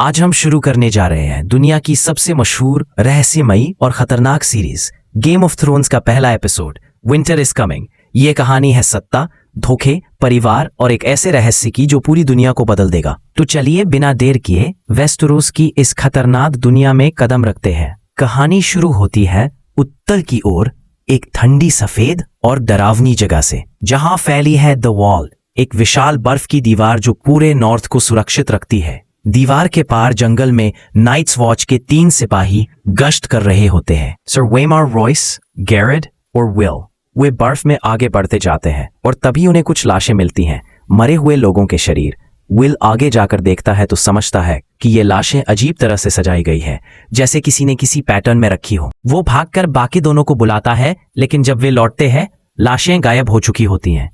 आज हम शुरू करने जा रहे हैं दुनिया की सबसे मशहूर, रहस्यमयी और खतरनाक सीरीज गेम ऑफ थ्रोन्स का पहला एपिसोड विंटर इज कमिंग। ये कहानी है सत्ता, धोखे, परिवार और एक ऐसे रहस्य की जो पूरी दुनिया को बदल देगा। तो चलिए बिना देर किए वेस्टेरोस की इस खतरनाक दुनिया में कदम रखते हैं। कहानी शुरू होती है उत्तर की ओर, एक ठंडी सफेद और डरावनी जगह से, जहां फैली है द वॉल, एक विशाल बर्फ की दीवार जो पूरे नॉर्थ को सुरक्षित रखती है। दीवार के पार जंगल में नाइट्स वॉच के 3 सिपाही गश्त कर रहे होते हैं, सर वेमार रॉयस, गैरेड और विल। वे बर्फ में आगे बढ़ते जाते हैं और तभी उन्हें कुछ लाशें मिलती हैं, मरे हुए लोगों के शरीर। विल आगे जाकर देखता है तो समझता है कि ये लाशें अजीब तरह से सजाई गई है, जैसे किसी ने किसी पैटर्न में रखी हो। वो भागकर बाकी दोनों को बुलाता है, लेकिन जब वे लौटते हैं लाशें गायब हो चुकी होती हैं।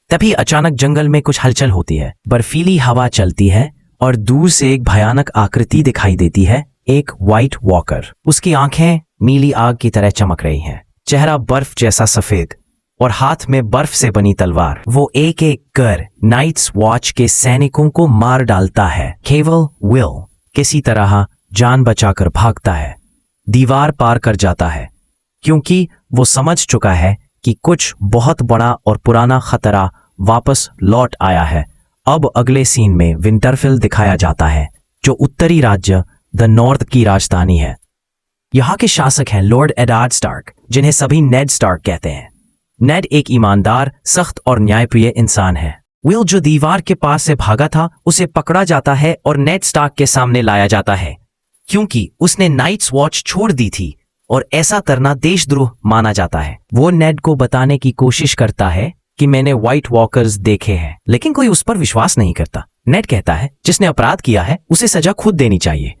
तभी अचानक जंगल में कुछ हलचल होती है, बर्फीली हवा चलती है और दूर से एक भयानक आकृति दिखाई देती है, एक व्हाइट वॉकर। उसकी आंखें नीली आग की तरह चमक रही हैं, चेहरा बर्फ जैसा सफेद और हाथ में बर्फ से बनी तलवार। वो एक एक कर नाइट्स वॉच के सैनिकों को मार डालता है। केवल विल किसी तरह जान बचाकर भागता है, दीवार पार कर जाता है, क्योंकि वो समझ चुका है कि कुछ बहुत बड़ा और पुराना खतरा वापस लौट आया है। अब अगले सीन में विंटरफेल दिखाया जाता है, जो उत्तरी राज्य द नॉर्थ की राजधानी है। यहाँ के शासक हैं लॉर्ड एडार्ड स्टार्क, जिन्हें सभी नेड स्टार्क कहते हैं। नेड एक ईमानदार, सख्त और न्यायप्रिय इंसान है। विल जो दीवार के पास से भागा था, उसे पकड़ा जाता है और नेड स्टार्क के सामने लाया जाता है, क्योंकि उसने नाइट्स वॉच छोड़ दी थी और ऐसा करना देशद्रोह माना जाता है। वो नेड को बताने की कोशिश करता है कि मैंने व्हाइट वॉकर्स देखे हैं, लेकिन कोई उस पर विश्वास नहीं करता। नेड कहता है जिसने अपराध किया है उसे सजा खुद देनी चाहिए।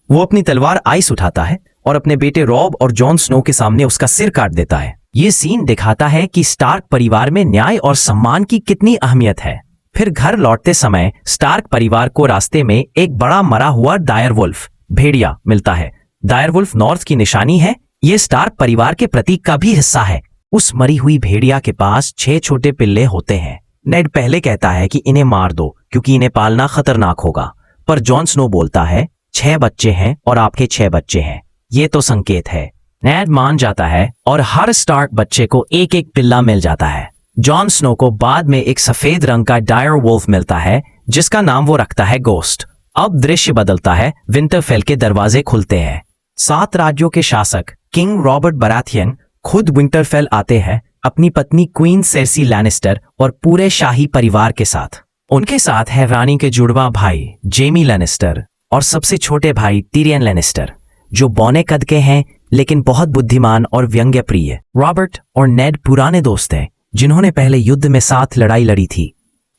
वो अपनी तलवार आइस उठाता है और अपने बेटे रॉब और जॉन स्नो के सामने उसका सिर काट देता है। ये सीन दिखाता है कि स्टार्क परिवार में न्याय और सम्मान की कितनी अहमियत है। फिर घर लौटते समय स्टार्क परिवार को रास्ते में एक बड़ा मरा हुआ डायरवुल्फ भेड़िया मिलता है। डायरवुल्फ नॉर्थ की निशानी है। ये स्टार्क परिवार के प्रतीक का भी हिस्सा है। उस मरी हुई भेड़िया के पास 6 छोटे पिल्ले होते हैं। नेड पहले कहता है कि इन्हें मार दो क्योंकि इन्हें पालना खतरनाक होगा, पर जॉन स्नो बोलता है 6 बच्चे हैं और आपके 6 बच्चे हैं, ये तो संकेत है। नेड मान जाता है और हर स्टार्क बच्चे को एक एक पिल्ला मिल जाता है। जॉन स्नो को बाद में एक सफेद रंग का डायर वुल्फ मिलता है, जिसका नाम वो रखता है गोस्ट। अब दृश्य बदलता है, विंटरफेल के दरवाजे खुलते हैं। 7 राज्यों के शासक किंग रॉबर्ट बराथियन खुद विंटरफेल आते हैं, अपनी पत्नी क्वीन सेर्सी लैनिस्टर और पूरे शाही परिवार के साथ। उनके साथ है रानी के जुड़वा भाई जेमी लैनिस्टर और सबसे छोटे भाई टिरियन लैनिस्टर, जो बौने कद के हैं लेकिन बहुत बुद्धिमान और व्यंग्य प्रिय। रॉबर्ट और नेड पुराने दोस्त हैं, जिन्होंने पहले युद्ध में साथ लड़ाई लड़ी थी।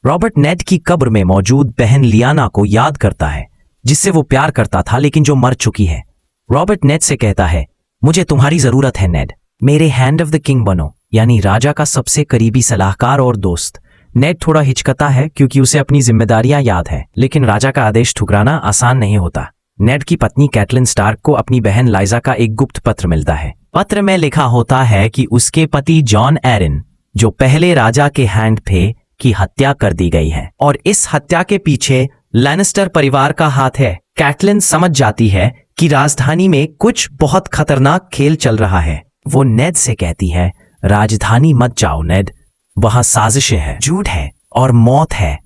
रॉबर्ट नेड की कब्र में मौजूद बहन लियाना को याद करता है, जिससे वो प्यार करता था लेकिन जो मर चुकी है। रॉबर्ट नेड से कहता है, मुझे तुम्हारी जरूरत है नेड, मेरे हैंड ऑफ द किंग बनो, यानी राजा का सबसे करीबी सलाहकार और दोस्त। नेड थोड़ा हिचकता है क्योंकि उसे अपनी जिम्मेदारियां याद है, लेकिन राजा का आदेश ठुकराना आसान नहीं होता। नेड की पत्नी कैटलिन स्टार्क को अपनी बहन लाइजा का एक गुप्त पत्र मिलता है। पत्र में लिखा होता है कि उसके पति जॉन एरिन, जो पहले राजा के हैंड थे, की हत्या कर दी गई है और इस हत्या के पीछे लैनिस्टर परिवार का हाथ है। कैटलिन समझ जाती है कि राजधानी में कुछ बहुत खतरनाक खेल चल रहा है। वो नेड से कहती है, राजधानी मत जाओ नेड, वहां साजिशें हैं, झूठ है और मौत है।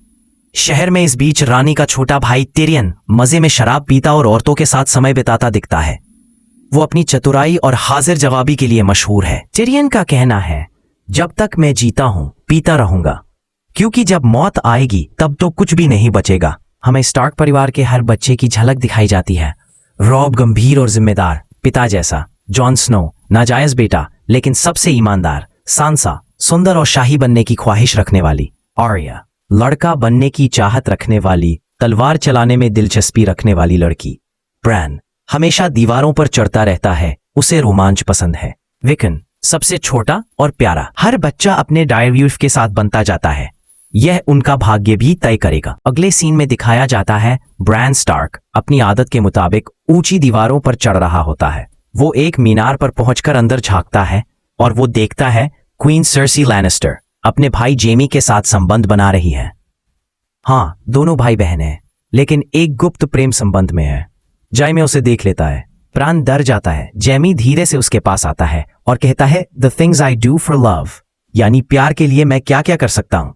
शहर में इस बीच रानी का छोटा भाई टिरियन मजे में शराब पीता और औरतों के साथ समय बिताता दिखता है। वो अपनी चतुराई और हाजिर जवाबी के लिए मशहूर है। टिरियन का कहना है, जब तक मैं जीता हूं पीता रहूंगा, क्योंकि जब मौत आएगी तब तो कुछ भी नहीं बचेगा। हमें स्टार्क परिवार के हर बच्चे की झलक दिखाई जाती है। रॉब गंभीर और जिम्मेदार पिता जैसा, जॉन स्नो नाजायज बेटा लेकिन सबसे ईमानदार, सांसा सुंदर और शाही बनने की ख्वाहिश रखने वाली, आर्या लड़का बनने की चाहत रखने वाली, तलवार चलाने में दिलचस्पी रखने वाली लड़की, ब्रैन हमेशा दीवारों पर चढ़ता रहता है, उसे रोमांच पसंद है, विकन सबसे छोटा और प्यारा। हर बच्चा अपने डायरवुल्फ के साथ बनता जाता है, यह उनका भाग्य भी तय करेगा। अगले सीन में दिखाया जाता है ब्रैन स्टार्क अपनी आदत के मुताबिक ऊंची दीवारों पर चढ़ रहा होता है। वो एक मीनार पर पहुंचकर अंदर झांकता है और वो देखता है क्वीन सेर्सी लैनिस्टर अपने भाई जेमी के साथ संबंध बना रही है। हाँ, दोनों भाई बहन हैं, लेकिन एक गुप्त प्रेम संबंध में है। जाइमे उसे देख लेता है। प्राण डर जाता है। जैमी धीरे से उसके पास आता है और कहता है the things I do for love, यानी प्यार के लिए मैं क्या क्या कर सकता हूं।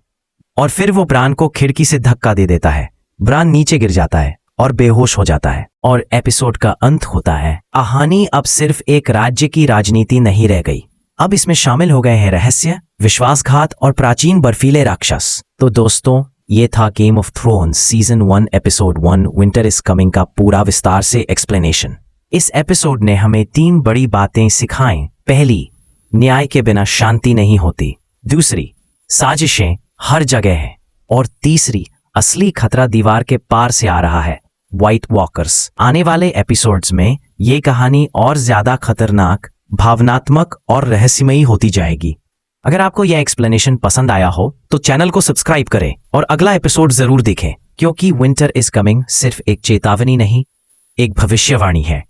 और फिर वो ब्रान को खिड़की से धक्का दे देता है। ब्रान नीचे गिर जाता है और बेहोश हो जाता है और एपिसोड का अंत होता है। कहानी अब सिर्फ एक राज्य की राजनीति नहीं रह गई, अब इसमें शामिल हो गए हैं रहस्य, विश्वासघात और प्राचीन बर्फीले राक्षस। तो दोस्तों, ये था game of thrones season 1 episode 1 winter is coming का पूरा विस्तार से एक्सप्लेनेशन। इस एपिसोड ने हमें 3 बड़ी बातें सिखाएं। पहली, न्याय के बिना शांति नहीं होती। दूसरी, साजिशें हर जगह हैं। और तीसरी, असली खतरा दीवार के पार से आ रहा है, व्हाइट वॉकर्स। आने वाले एपिसोड्स में ये कहानी और ज्यादा खतरनाक, भावनात्मक और रहस्यमयी होती जाएगी। अगर आपको यह एक्सप्लेनेशन पसंद आया हो तो चैनल को सब्सक्राइब करें और अगला एपिसोड जरूर देखें, क्योंकि विंटर इज कमिंग सिर्फ एक चेतावनी नहीं, एक भविष्यवाणी है।